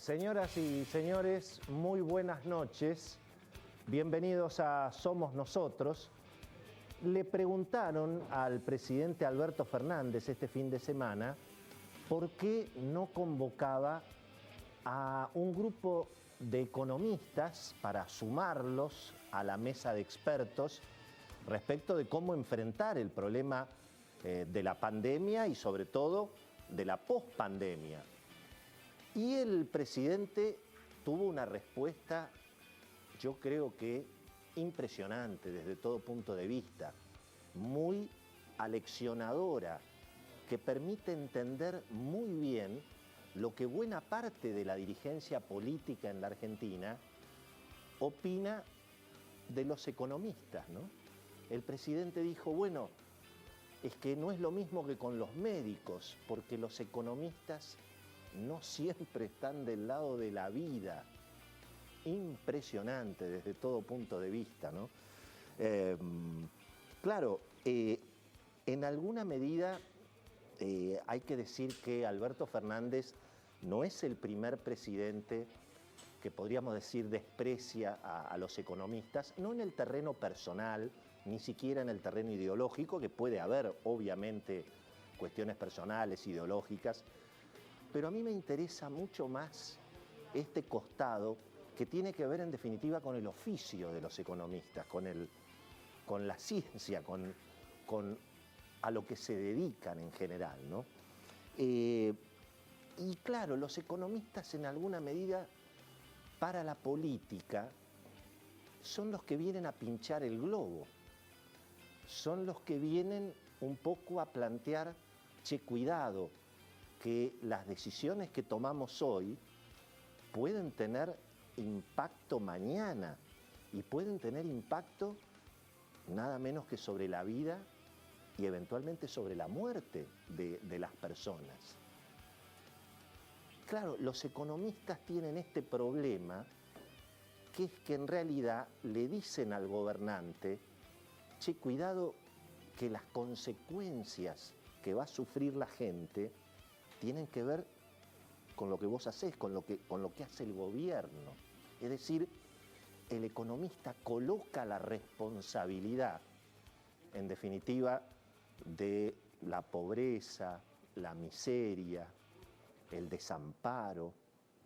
Señoras y señores, muy buenas noches. Bienvenidos a Somos Nosotros. Le preguntaron al presidente Alberto Fernández este fin de semana por qué no convocaba a un grupo de economistas para sumarlos a la mesa de expertos respecto de cómo enfrentar el problema de la pandemia y sobre todo de la pospandemia. Y el presidente tuvo una respuesta, yo creo que impresionante desde todo punto de vista, muy aleccionadora, que permite entender muy bien lo que buena parte de la dirigencia política en la Argentina opina de los economistas, ¿no? El presidente dijo, bueno, es que no es lo mismo que con los médicos, porque los economistas no siempre están del lado de la vida. Impresionante desde todo punto de vista, ¿no? Claro, en alguna medida hay que decir que Alberto Fernández no es el primer presidente que podríamos decir desprecia a los economistas, no en el terreno personal, ni siquiera en el terreno ideológico, que puede haber obviamente cuestiones personales, ideológicas, pero a mí me interesa mucho más este costado que tiene que ver en definitiva con el oficio de los economistas, con la ciencia, con a lo que se dedican en general, ¿no? Y claro, los economistas en alguna medida para la política son los que vienen a pinchar el globo, son los que vienen un poco a plantear, che, cuidado, que las decisiones que tomamos hoy pueden tener impacto mañana y pueden tener impacto nada menos que sobre la vida y eventualmente sobre la muerte de las personas. Claro, los economistas tienen este problema, que es que en realidad le dicen al gobernante, che, cuidado que las consecuencias que va a sufrir la gente tienen que ver con lo que vos hacés, con lo que hace el gobierno. Es decir, el economista coloca la responsabilidad, en definitiva, de la pobreza, la miseria, el desamparo,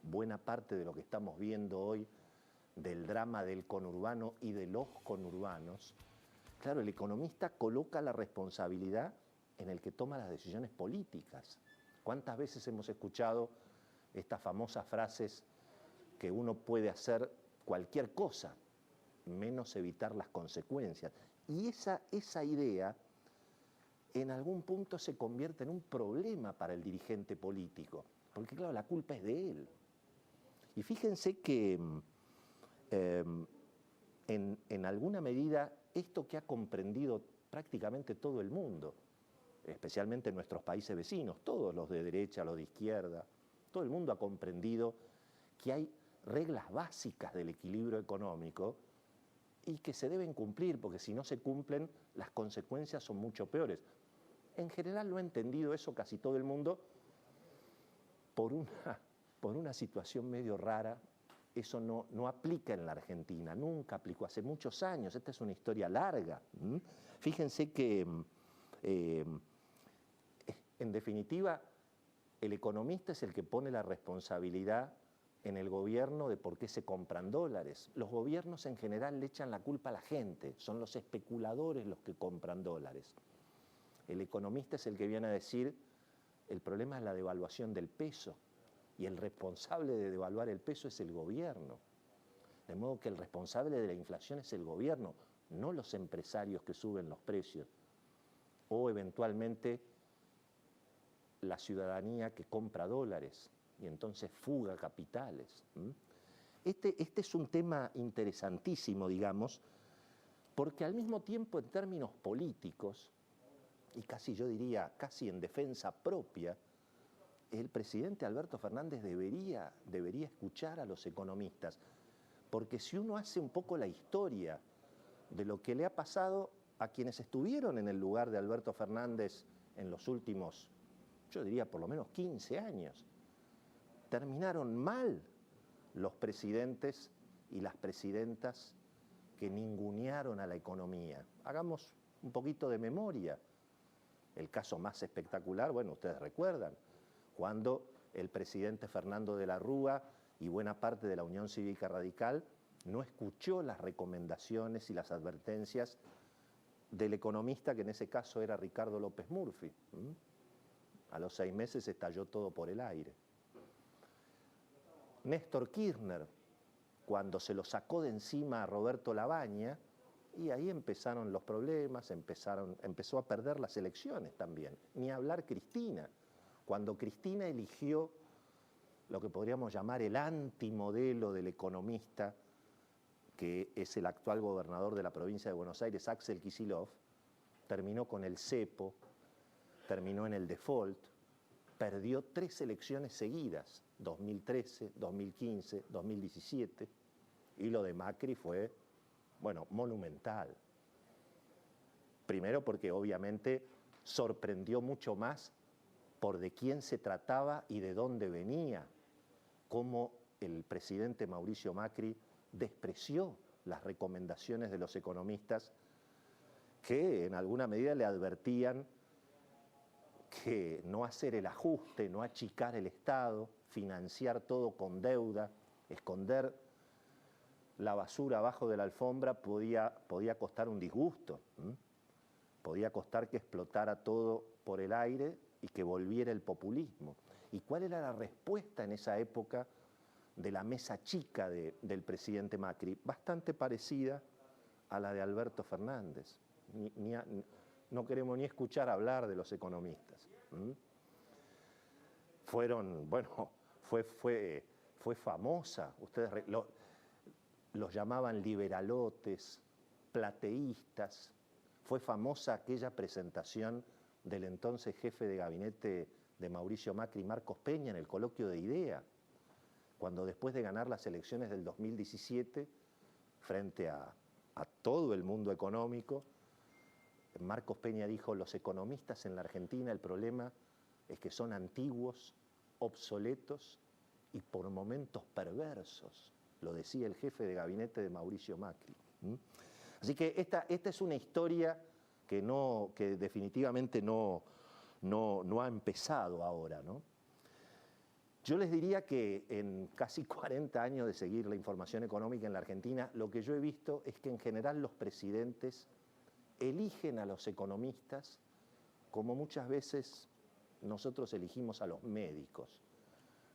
buena parte de lo que estamos viendo hoy del drama del conurbano y de los conurbanos. Claro, el economista coloca la responsabilidad en el que toma las decisiones políticas. ¿Cuántas veces hemos escuchado estas famosas frases que uno puede hacer cualquier cosa, menos evitar las consecuencias? Y esa idea en algún punto se convierte en un problema para el dirigente político, porque claro, la culpa es de él. Y fíjense que en alguna medida esto que ha comprendido prácticamente todo el mundo, especialmente en nuestros países vecinos, todos los de derecha, los de izquierda, todo el mundo ha comprendido que hay reglas básicas del equilibrio económico y que se deben cumplir, porque si no se cumplen, las consecuencias son mucho peores. En general lo ha entendido eso casi todo el mundo por una situación medio rara. Eso no aplica en la Argentina, nunca aplicó, hace muchos años, esta es una historia larga. Fíjense que, en definitiva, el economista es el que pone la responsabilidad en el gobierno de por qué se compran dólares. Los gobiernos en general le echan la culpa a la gente, son los especuladores los que compran dólares. El economista es el que viene a decir, el problema es la devaluación del peso, y el responsable de devaluar el peso es el gobierno. De modo que el responsable de la inflación es el gobierno, no los empresarios que suben los precios, o eventualmente la ciudadanía que compra dólares y entonces fuga capitales. Este es un tema interesantísimo, digamos, porque al mismo tiempo en términos políticos, y casi yo diría, casi en defensa propia, el presidente Alberto Fernández debería escuchar a los economistas, porque si uno hace un poco la historia de lo que le ha pasado a quienes estuvieron en el lugar de Alberto Fernández en los últimos, yo diría por lo menos 15 años, terminaron mal los presidentes y las presidentas que ningunearon a la economía. Hagamos un poquito de memoria. El caso más espectacular, bueno, ustedes recuerdan, cuando el presidente Fernando de la Rúa y buena parte de la Unión Cívica Radical no escuchó las recomendaciones y las advertencias del economista, que en ese caso era Ricardo López Murphy. A los 6 meses estalló todo por el aire. Néstor Kirchner, cuando se lo sacó de encima a Roberto Lavagna, y ahí empezaron los problemas, empezó a perder las elecciones también. Ni hablar Cristina. Cuando Cristina eligió lo que podríamos llamar el antimodelo del economista, que es el actual gobernador de la provincia de Buenos Aires, Axel Kicillof, terminó con el cepo, terminó en el default, perdió 3 elecciones seguidas, 2013, 2015, 2017, y lo de Macri fue, bueno, monumental. Primero porque obviamente sorprendió mucho más por de quién se trataba y de dónde venía, cómo el presidente Mauricio Macri despreció las recomendaciones de los economistas que en alguna medida le advertían que no hacer el ajuste, no achicar el Estado, financiar todo con deuda, esconder la basura abajo de la alfombra podía costar un disgusto, podía costar que explotara todo por el aire y que volviera el populismo. ¿Y cuál era la respuesta en esa época de la mesa chica del presidente Macri? Bastante parecida a la de Alberto Fernández. No queremos ni escuchar hablar de los economistas. Fue famosa. Ustedes los llamaban liberalotes, plateístas. Fue famosa aquella presentación del entonces jefe de gabinete de Mauricio Macri, Marcos Peña, en el coloquio de IDEA, cuando después de ganar las elecciones del 2017, frente a todo el mundo económico, Marcos Peña dijo: los economistas en la Argentina, el problema es que son antiguos, obsoletos y por momentos perversos. Lo decía el jefe de gabinete de Mauricio Macri. Así que esta es una historia que definitivamente no ha empezado ahora, ¿no? Yo les diría que en casi 40 años de seguir la información económica en la Argentina, lo que yo he visto es que en general los presidentes eligen a los economistas como muchas veces nosotros elegimos a los médicos.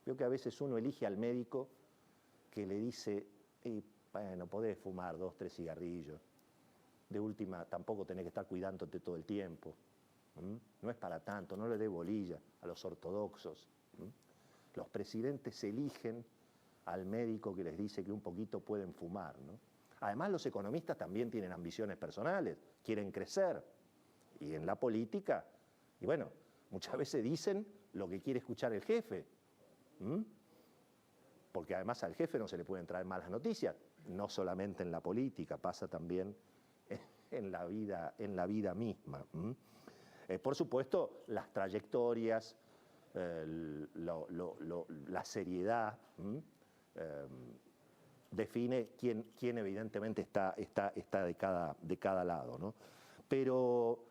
Veo que a veces uno elige al médico que le dice: bueno, podés fumar 2, 3 cigarrillos, de última tampoco tenés que estar cuidándote todo el tiempo, no es para tanto, no le dé bolilla a los ortodoxos. Los presidentes eligen al médico que les dice que un poquito pueden fumar, ¿no? Además, los economistas también tienen ambiciones personales, quieren crecer, y en la política, y bueno, muchas veces dicen lo que quiere escuchar el jefe, porque además al jefe no se le pueden traer malas noticias, no solamente en la política, pasa también en la vida misma. Por supuesto, las trayectorias, la seriedad, define quién evidentemente está de cada lado, ¿no? Pero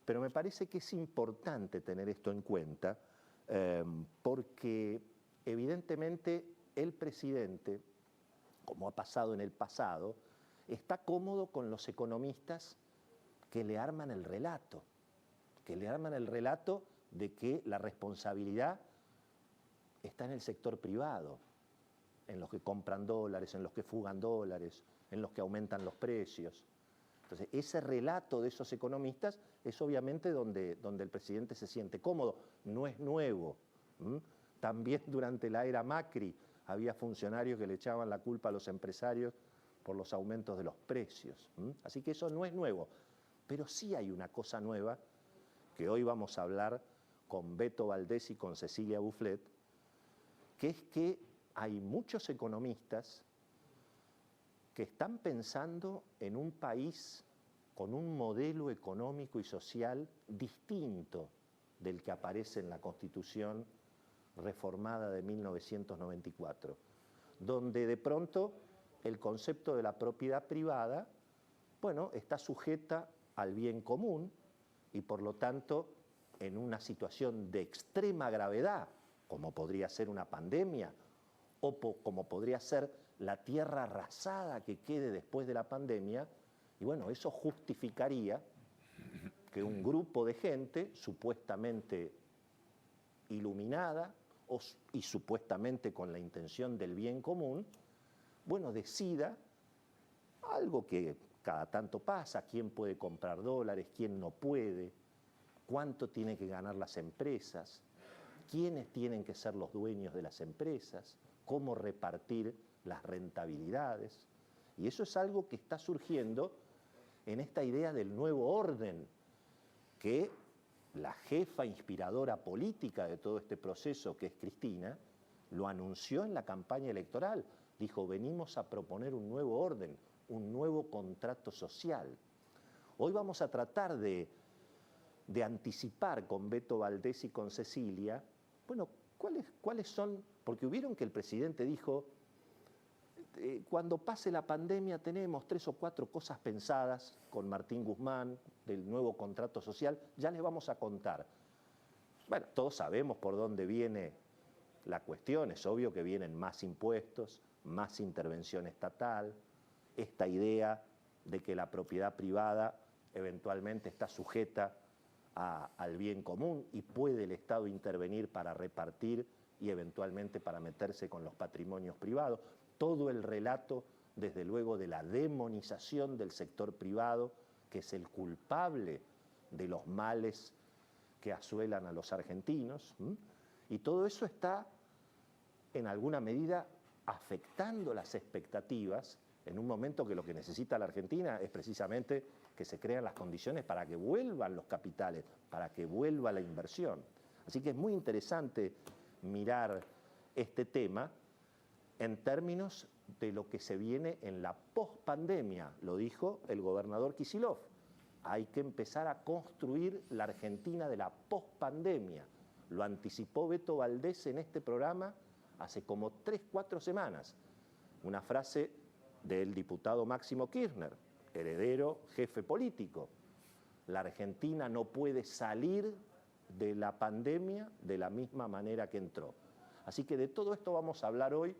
me parece que es importante tener esto en cuenta, porque evidentemente el presidente, como ha pasado en el pasado, está cómodo con los economistas que le arman el relato, de que la responsabilidad está en el sector privado, en los que compran dólares, en los que fugan dólares, en los que aumentan los precios. Entonces, ese relato de esos economistas es obviamente donde el presidente se siente cómodo. No es nuevo. También durante la era Macri había funcionarios que le echaban la culpa a los empresarios por los aumentos de los precios. Así que eso no es nuevo. Pero sí hay una cosa nueva que hoy vamos a hablar con Beto Valdés y con Cecilia Bufflet, que es que hay muchos economistas que están pensando en un país con un modelo económico y social distinto del que aparece en la Constitución reformada de 1994, donde de pronto el concepto de la propiedad privada, bueno, está sujeta al bien común y por lo tanto en una situación de extrema gravedad, como podría ser una pandemia o como podría ser la tierra arrasada que quede después de la pandemia, y bueno, eso justificaría que un grupo de gente supuestamente iluminada y supuestamente con la intención del bien común, bueno, decida algo que cada tanto pasa: quién puede comprar dólares, quién no puede, cuánto tienen que ganar las empresas, quiénes tienen que ser los dueños de las empresas, cómo repartir las rentabilidades. Y eso es algo que está surgiendo en esta idea del nuevo orden, que la jefa inspiradora política de todo este proceso, que es Cristina, lo anunció en la campaña electoral. Dijo: venimos a proponer un nuevo orden, un nuevo contrato social. Hoy vamos a tratar de anticipar con Beto Valdés y con Cecilia, bueno, cuáles son, porque hubieron que el presidente dijo, cuando pase la pandemia tenemos 3 o 4 cosas pensadas con Martín Guzmán del nuevo contrato social, ya les vamos a contar. Bueno, todos sabemos por dónde viene la cuestión, es obvio que vienen más impuestos, más intervención estatal, esta idea de que la propiedad privada eventualmente está sujeta al bien común y puede el Estado intervenir para repartir y eventualmente para meterse con los patrimonios privados. Todo el relato, desde luego, de la demonización del sector privado, que es el culpable de los males que asuelan a los argentinos. Y todo eso está, en alguna medida, afectando las expectativas en un momento que lo que necesita la Argentina es precisamente que se crean las condiciones para que vuelvan los capitales, para que vuelva la inversión. Así que es muy interesante mirar este tema en términos de lo que se viene en la pospandemia. Lo dijo el gobernador Kicillof: hay que empezar a construir la Argentina de la pospandemia. Lo anticipó Beto Valdés en este programa hace como 3 o 4 semanas. Una frase del diputado Máximo Kirchner, heredero, jefe político: la Argentina no puede salir de la pandemia de la misma manera que entró. Así que de todo esto vamos a hablar hoy